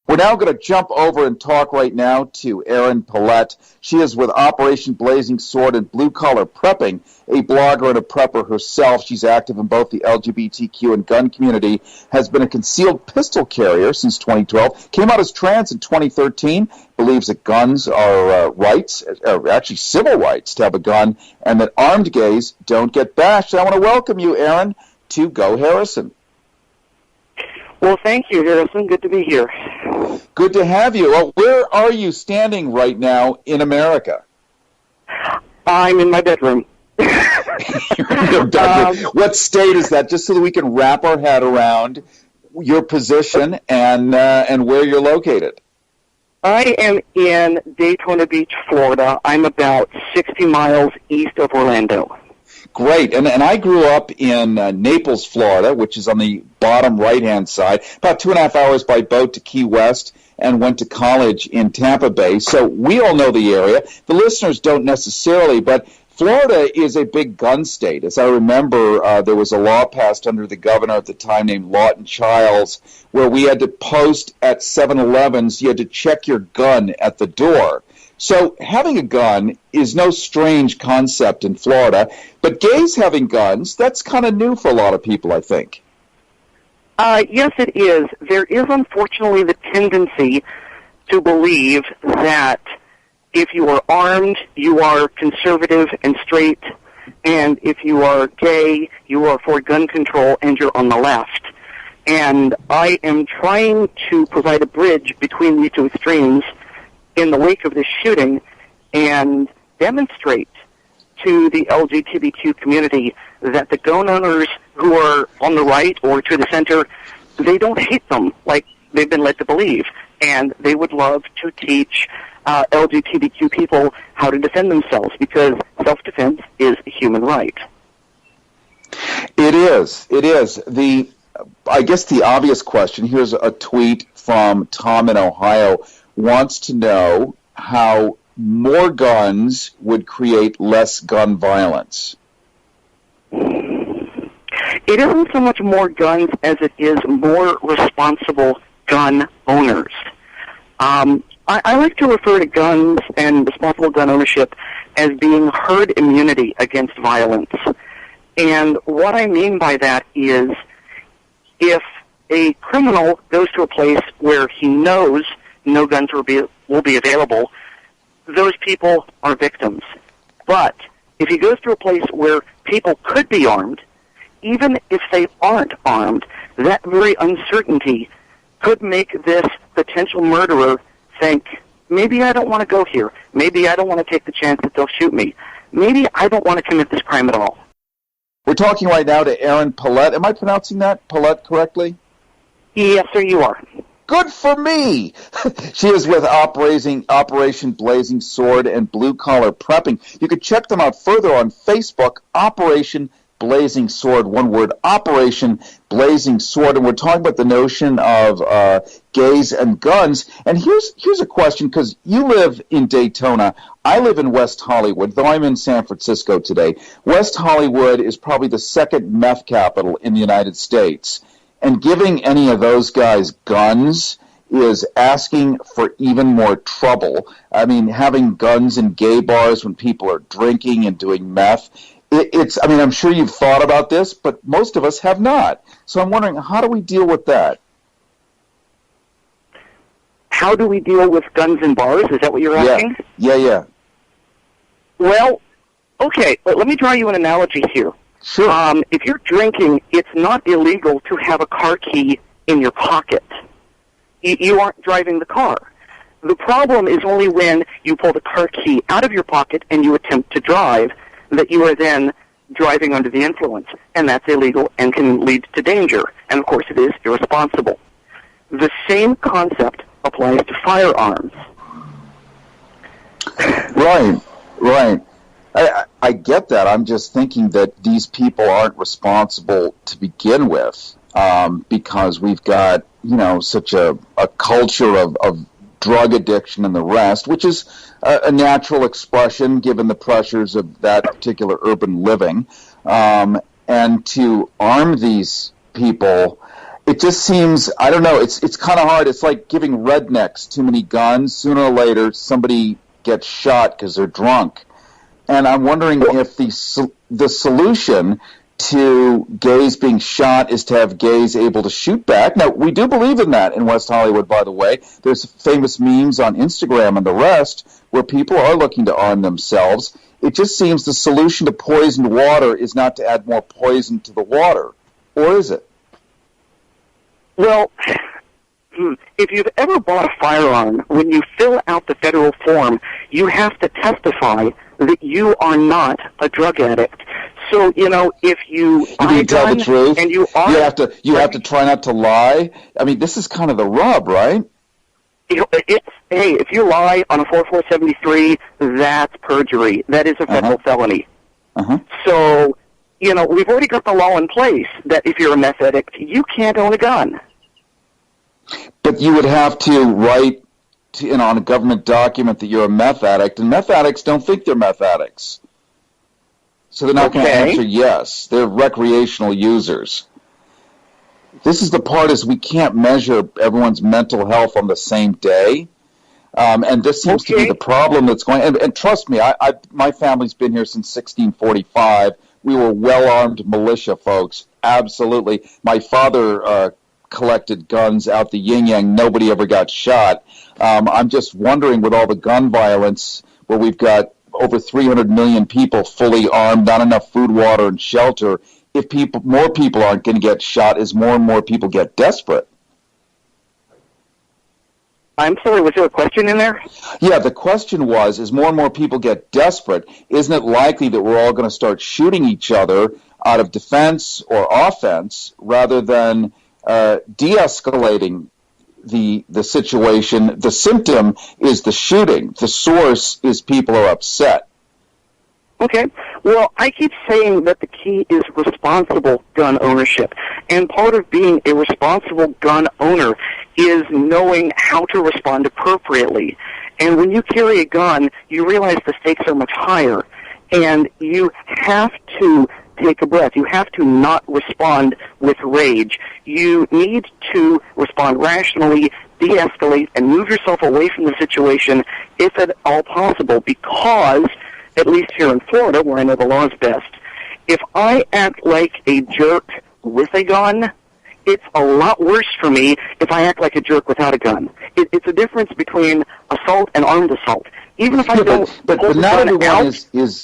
We're now going to jump over and talk right now to Erin Paulette. She is with Operation Blazing Sword and Blue Collar Prepping, a blogger and a prepper herself. She's active in both the LGBTQ and gun community, has been a concealed pistol carrier since 2012, came out as trans in 2013, believes that guns are rights, actually civil rights to have a gun, and that armed gays don't get bashed. I want to welcome you, Erin, to Go Harrison. Well, thank you, Harrison. Good to be here. Good to have you. Well, where are you standing right now in America? I'm in my bedroom. You're in your bedroom. What state is that? Just so that we can wrap our head around your position and where you're located. I am in Daytona Beach, Florida. I'm about 60 miles east of Orlando. Great. And I grew up in Naples, Florida, which is on the bottom right-hand side, about 2.5 hours by boat to Key West, and went to college in Tampa Bay. So we all know the area. The listeners don't necessarily, but Florida is a big gun state. As I remember, there was a law passed under the governor at the time named Lawton Chiles, where we had to post at 7-Elevens, you had to check your gun at the door. So having a gun is no strange concept in Florida, but gays having guns, that's kind of new for a lot of people, I think. Yes, it is. There is, unfortunately, the tendency to believe that if you are armed, you are conservative and straight, and if you are gay, you are for gun control and you're on the left. And I am trying to provide a bridge between these two extremes in the wake of this shooting and demonstrate to the LGBTQ community that the gun owners who are on the right or to the center, they don't hate them like they've been led to believe. And they would love to teach LGBTQ people how to defend themselves, because self-defense is a human right. It is. It is. I guess the obvious question, here's a tweet from Tom in Ohio, wants to know how more guns would create less gun violence. It isn't so much more guns as it is more responsible gun owners. I like to refer to guns and responsible gun ownership as being herd immunity against violence. And what I mean by that is if a criminal goes to a place where he knows no guns will be available, those people are victims. But if he goes to a place where people could be armed, even if they aren't armed, that very uncertainty could make this potential murderer think, maybe I don't want to go here. Maybe I don't want to take the chance that they'll shoot me. Maybe I don't want to commit this crime at all. We're talking right now to Erin Paulette. Am I pronouncing that Paulette correctly? Yes, sir, you are. Good for me! She is with Operation Blazing Sword and Blue Collar Prepping. You can check them out further on Facebook, Operation Blazing Sword, one word, Operation Blazing Sword. And we're talking about the notion of gays and guns. And here's a question, because you live in Daytona. I live in West Hollywood, though I'm in San Francisco today. West Hollywood is probably the second meth capital in the United States. And giving any of those guys guns is asking for even more trouble. I mean, having guns in gay bars when people are drinking and doing meth, I'm sure you've thought about this, but most of us have not. So I'm wondering, how do we deal with that? How do we deal with guns in bars? Is that what you're asking? Yeah. Well, okay, let me draw you an analogy here. Sure. If you're drinking, it's not illegal to have a car key in your pocket. You aren't driving the car. The problem is only when you pull the car key out of your pocket and you attempt to drive that you are then driving under the influence, and that's illegal and can lead to danger. And, of course, it is irresponsible. The same concept applies to firearms. Right. I get that. I'm just thinking that these people aren't responsible to begin with, because we've got, such a culture of drug addiction and the rest, which is a natural expression given the pressures of that particular urban living. And to arm these people, It just seems, I don't know, it's kind of hard. It's like giving rednecks too many guns. Sooner or later, somebody gets shot because they're drunk. And I'm wondering if the solution to gays being shot is to have gays able to shoot back. Now, we do believe in that in West Hollywood, by the way. There's famous memes on Instagram and the rest where people are looking to arm themselves. It just seems the solution to poisoned water is not to add more poison to the water. Or is it? Well, if you've ever bought a firearm, when you fill out the federal form, you have to testify that you are not a drug addict. So, if you can tell the truth, and you have to try not to lie. I mean, this is kind of the rub, right? If you lie on a 4473, that's perjury. That is a federal felony. So, we've already got the law in place that if you're a meth addict, you can't own a gun. But you would have to write on a government document that you're a meth addict, and meth addicts don't think they're meth addicts. So they're not going to answer yes. They're recreational users. This is the part is we can't measure everyone's mental health on the same day. And this seems to be the problem that's going and trust me, my family's been here since 1645. We were well-armed militia folks, absolutely. My father collected guns out the yin-yang. Nobody ever got shot. I'm just wondering with all the gun violence where we've got over 300 million people fully armed, not enough food, water, and shelter, if more people aren't going to get shot as more and more people get desperate. I'm sorry, was there a question in there? Yeah, the question was, as more and more people get desperate, isn't it likely that we're all going to start shooting each other out of defense or offense rather than de-escalating the situation? The symptom is the shooting. The source is people are upset. Okay. Well, I keep saying that the key is responsible gun ownership. And part of being a responsible gun owner is knowing how to respond appropriately. And when you carry a gun, you realize the stakes are much higher. And you have to take a breath. You have to not respond with rage. You need to respond rationally, de-escalate, and move yourself away from the situation if at all possible, because, at least here in Florida, where I know the law is best, if I act like a jerk with a gun, it's a lot worse for me if I act like a jerk without a gun. It's a difference between assault and armed assault. Even if I don't but not everyone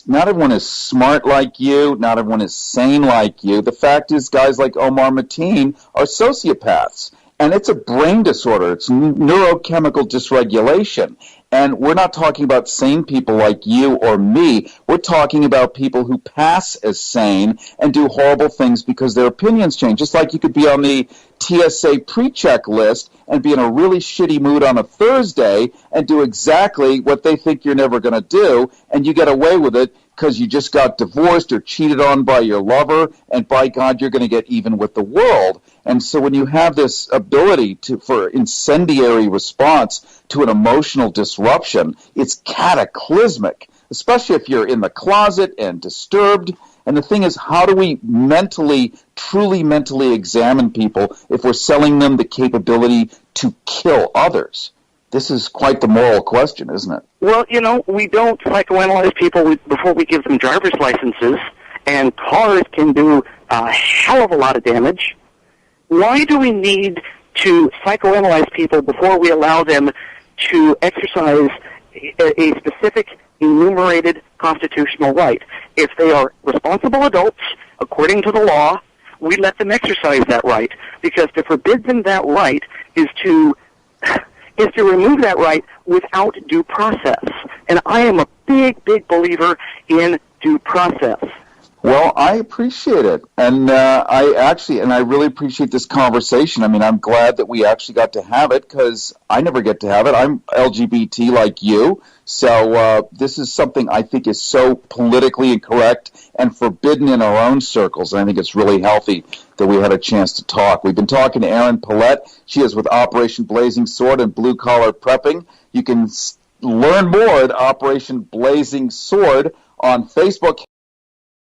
not everyone is smart like you. Not everyone is sane like you. The fact is, guys like Omar Mateen are sociopaths, and it's a brain disorder. It's neurochemical dysregulation. And we're not talking about sane people like you or me. We're talking about people who pass as sane and do horrible things because their opinions change. Just like you could be on the TSA pre-check list and be in a really shitty mood on a Thursday and do exactly what they think you're never going to do, and you get away with it because you just got divorced or cheated on by your lover, and by God, you're going to get even with the world. And so when you have this ability for incendiary response to an emotional disruption, it's cataclysmic, especially if you're in the closet and disturbed. And the thing is, how do we truly mentally examine people if we're selling them the capability to kill others? This is quite the moral question, isn't it? Well, we don't psychoanalyze people before we give them driver's licenses, and cars can do a hell of a lot of damage. Why do we need to psychoanalyze people before we allow them to exercise a specific enumerated constitutional right? If they are responsible adults, according to the law, we let them exercise that right, because to forbid them that right is to remove that right without due process. And I am a big, big believer in due process. Well, I appreciate it, and I really appreciate this conversation. I mean, I'm glad that we actually got to have it, because I never get to have it. I'm LGBT like you, so this is something I think is so politically incorrect and forbidden in our own circles, and I think it's really healthy that we had a chance to talk. We've been talking to Erin Paulette. She is with Operation Blazing Sword and Blue Collar Prepping. You can learn more at Operation Blazing Sword on Facebook.